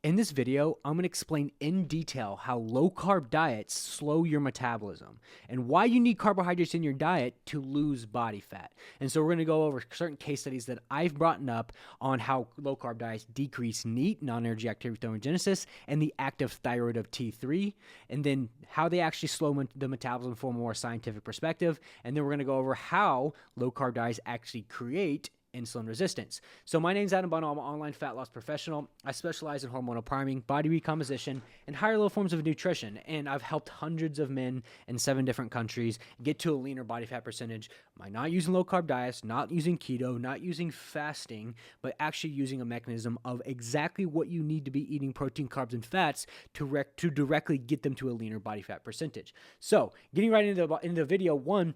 In this video, I'm going to explain in detail how low-carb diets slow your metabolism and why you need carbohydrates in your diet to lose body fat. And so we're going to go over certain case studies that I've brought up on how low-carb diets decrease NEAT, non-energy activity thermogenesis, and the active thyroid of T3, and then how they actually slow the metabolism from a more scientific perspective. And then we're going to go over how low-carb diets actually create insulin resistance. So my name is Adam Bono. I'm an online fat loss professional. I specialize in hormonal priming, body recomposition, and higher level forms of nutrition. And I've helped hundreds of men in 7 different countries get to a leaner body fat percentage by not using low carb diets, not using keto, not using fasting, but actually using a mechanism of exactly what you need to be eating: protein, carbs, and fats to directly get them to a leaner body fat percentage. So getting right into the video, one,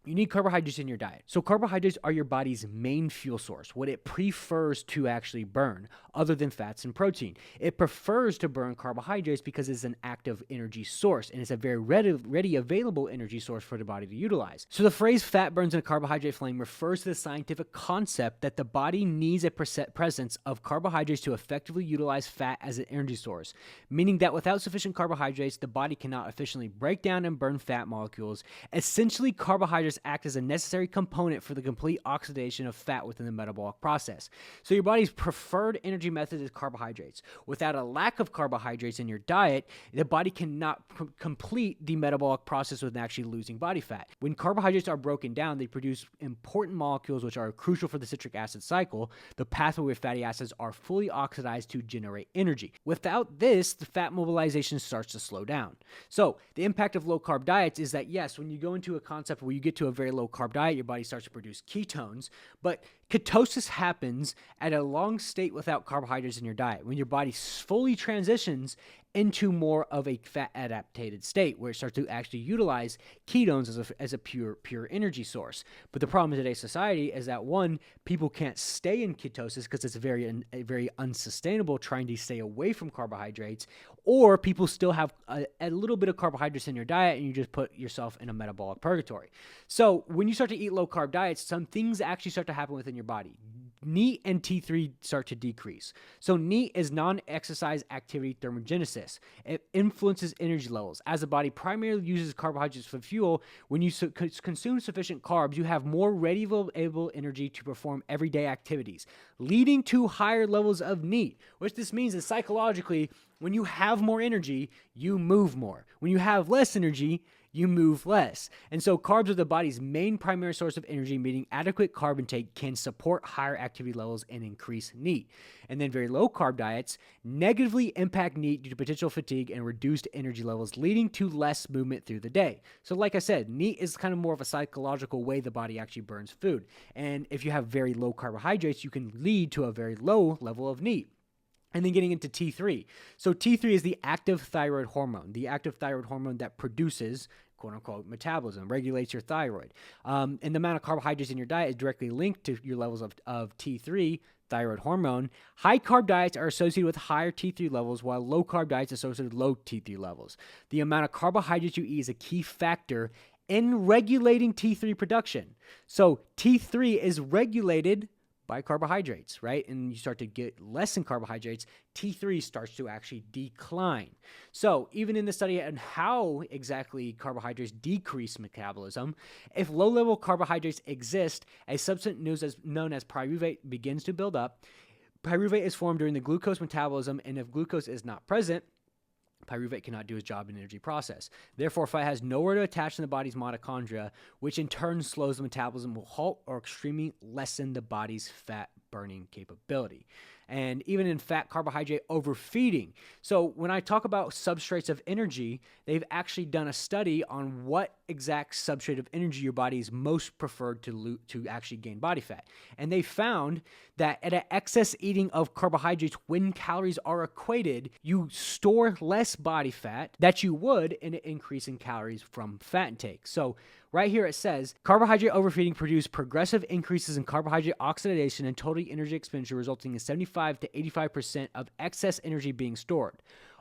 you need carbohydrates in your diet. So carbohydrates are your body's main fuel source, what it prefers to actually burn, other than fats and protein. It prefers to burn carbohydrates because it's an active energy source, and it's a very ready available energy source for the body to utilize. So the phrase fat burns in a carbohydrate flame refers to the scientific concept that the body needs a presence of carbohydrates to effectively utilize fat as an energy source, meaning that without sufficient carbohydrates, the body cannot efficiently break down and burn fat molecules. Essentially, carbohydrates act as a necessary component for the complete oxidation of fat within the metabolic process. So your body's preferred energy method is carbohydrates. Without a lack of carbohydrates in your diet, the body cannot complete the metabolic process without actually losing body fat. When carbohydrates are broken down, they produce important molecules which are crucial for the citric acid cycle, the pathway where fatty acids are fully oxidized to generate energy. Without this, the fat mobilization starts to slow down. So the impact of low carb diets is that, yes, when you go into a concept where you get to a very low carb diet, your body starts to produce ketones, but ketosis happens at a long state without carbohydrates in your diet, when your body fully transitions into more of a fat adapted state where it starts to actually utilize ketones as a pure energy source. But the problem in today's society is that, one, people can't stay in ketosis because it's very unsustainable trying to stay away from carbohydrates, or people still have a little bit of carbohydrates in your diet and you just put yourself in a metabolic purgatory. So when you start to eat low carb diets, some things actually start to happen within your body. NEAT and T3 start to decrease. So NEAT is non-exercise activity thermogenesis. It influences energy levels. As the body primarily uses carbohydrates for fuel, when you consume sufficient carbs, you have more ready available energy to perform everyday activities, leading to higher levels of NEAT, which this means is psychologically, when you have more energy, you move more. When you have less energy, you move less. And so carbs are the body's main primary source of energy, meaning adequate carb intake can support higher activity levels and increase NEAT. And then very low carb diets negatively impact NEAT due to potential fatigue and reduced energy levels, leading to less movement through the day. So like I said, NEAT is kind of more of a psychological way the body actually burns food. And if you have very low carbohydrates, you can lead to a very low level of NEAT. And then getting into T3. So T3 is the active thyroid hormone that produces, quote unquote, metabolism, regulates your thyroid. And the amount of carbohydrates in your diet is directly linked to your levels of T3, thyroid hormone. High carb diets are associated with higher T3 levels, while low carb diets are associated with low T3 levels. The amount of carbohydrates you eat is a key factor in regulating T3 production. So T3 is regulated by carbohydrates, right? And you start to get less in carbohydrates, T3 starts to actually decline. So even in the study on how exactly carbohydrates decrease metabolism, if low-level carbohydrates exist, a substance known as pyruvate begins to build up. Pyruvate is formed during the glucose metabolism, and if glucose is not present, pyruvate cannot do its job in the energy process. Therefore, fat has nowhere to attach in the body's mitochondria, which in turn slows the metabolism, will halt or extremely lessen the body's fat burning capability. And even in fat carbohydrate overfeeding. So when I talk about substrates of energy, they've actually done a study on what exact substrate of energy your body is most preferred to actually gain body fat. And they found that at an excess eating of carbohydrates, when calories are equated, you store less body fat that you would in an increase in calories from fat intake. So right here it says, carbohydrate overfeeding produced progressive increases in carbohydrate oxidation and total energy expenditure, resulting in 75 to 85% of excess energy being stored.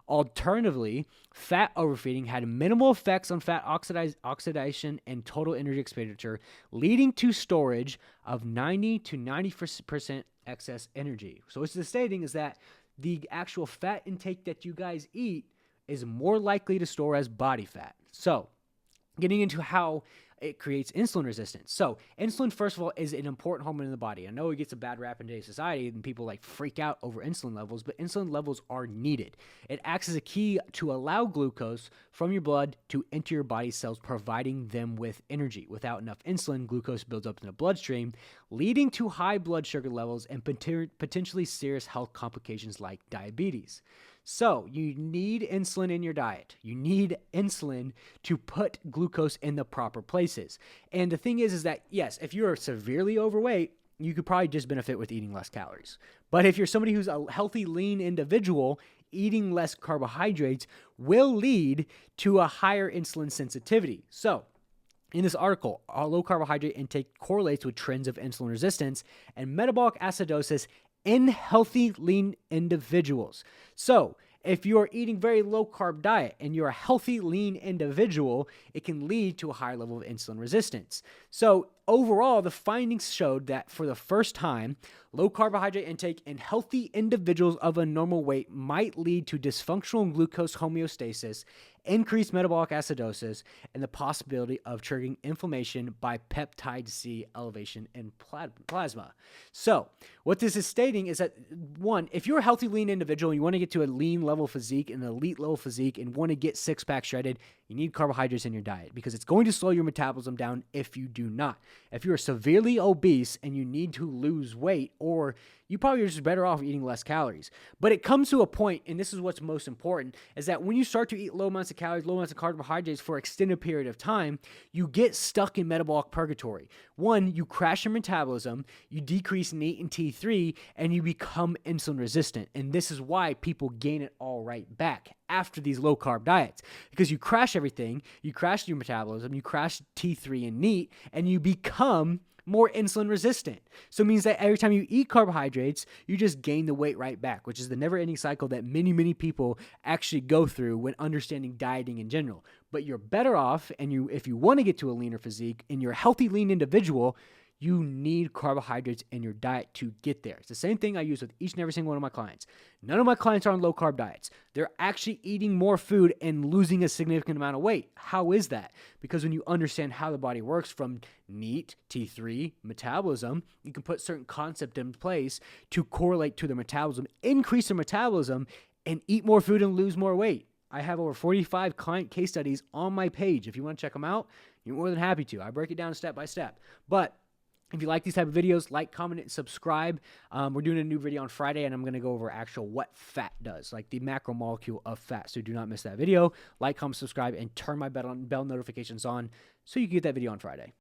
Alternatively, fat overfeeding had minimal effects on fat oxidation and total energy expenditure, leading to storage of 90 to 90% excess energy. So what it's stating is that the actual fat intake that you guys eat is more likely to store as body fat. So, getting into how it creates insulin resistance. So, insulin, first of all, is an important hormone in the body. I know it gets a bad rap in today's society and people like freak out over insulin levels, but insulin levels are needed. It acts as a key to allow glucose from your blood to enter your body cells, providing them with energy. Without enough insulin, glucose builds up in the bloodstream, leading to high blood sugar levels and potentially serious health complications like diabetes. So, you need insulin in your diet. You need insulin to put glucose in the proper places. And the thing is that, yes, if you're severely overweight, you could probably just benefit with eating less calories. But if you're somebody who's a healthy, lean individual, eating less carbohydrates will lead to a higher insulin sensitivity. So, in this article, our low carbohydrate intake correlates with trends of insulin resistance and metabolic acidosis in healthy, lean individuals. So, if you are eating very low carb diet and you're a healthy, lean individual, it can lead to a higher level of insulin resistance. So, overall, the findings showed that for the first time, low carbohydrate intake in healthy individuals of a normal weight might lead to dysfunctional glucose homeostasis, increased metabolic acidosis, and the possibility of triggering inflammation by peptide C elevation in plasma. So, what this is stating is that, one, if you're a healthy, lean individual and you want to get to a lean level physique, an elite level physique, and want to get six-pack shredded, you need carbohydrates in your diet because it's going to slow your metabolism down if you do not. If you're severely obese and you need to lose weight, or you probably are just better off eating less calories. But it comes to a point, and this is what's most important, is that when you start to eat low amounts of calories, low amounts of carbohydrates for an extended period of time, you get stuck in metabolic purgatory. One, you crash your metabolism, you decrease NEAT and T3, and you become insulin resistant. And this is why people gain it all right back after these low carb diets, because you crash everything, you crash your metabolism, you crash T3 and NEAT, and you become more insulin resistant. So it means that every time you eat carbohydrates, you just gain the weight right back, which is the never-ending cycle that many, many people actually go through when understanding dieting in general. But you're better off, and if you want to get to a leaner physique and you're a healthy, lean individual, you need carbohydrates in your diet to get there. It's the same thing I use with each and every single one of my clients. None of my clients are on low-carb diets. They're actually eating more food and losing a significant amount of weight. How is that? Because when you understand how the body works from NEAT, T3, metabolism, you can put certain concepts in place to correlate to their metabolism, increase their metabolism, and eat more food and lose more weight. I have over 45 client case studies on my page. If you want to check them out, you're more than happy to. I break it down step by step. But if you like these type of videos, like, comment, and subscribe. We're doing a new video on Friday, and I'm going to go over actual what fat does, like the macromolecule of fat. So do not miss that video. Like, comment, subscribe, and turn my bell notifications on so you can get that video on Friday.